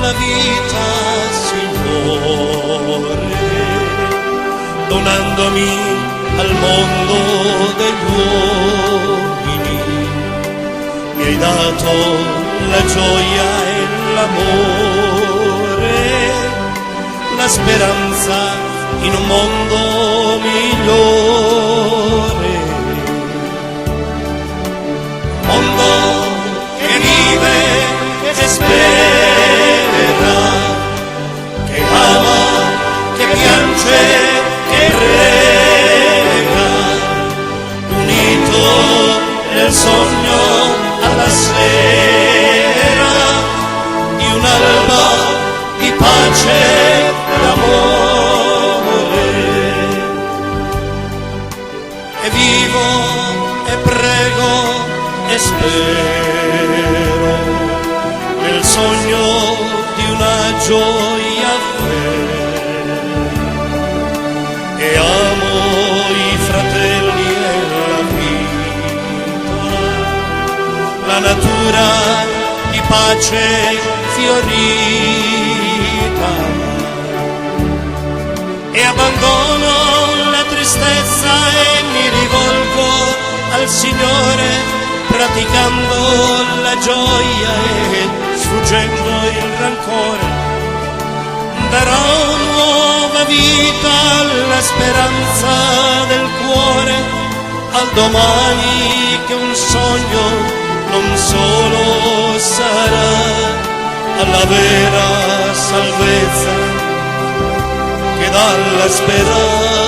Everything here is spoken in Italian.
la vita, Signore, donandomi al mondo degli uomini. Mi hai dato la gioia e l'amore, la speranza in un mondo migliore. Mondo che vive, che spera, che ama, che piange, che prega, unito nel sogno alla sera di un'alba di pace e d'amore. E vivo e prego e spero nel sogno di una gioia vera, e amo i fratelli e la vita, la natura di pace fiorita, e abbandono la tristezza e mi rivolgo al Signore, praticando la gioia e sfuggendo il rancore. Darò nuova vita alla speranza del cuore, al domani che un sogno non solo sarà, alla vera salvezza che dà la speranza.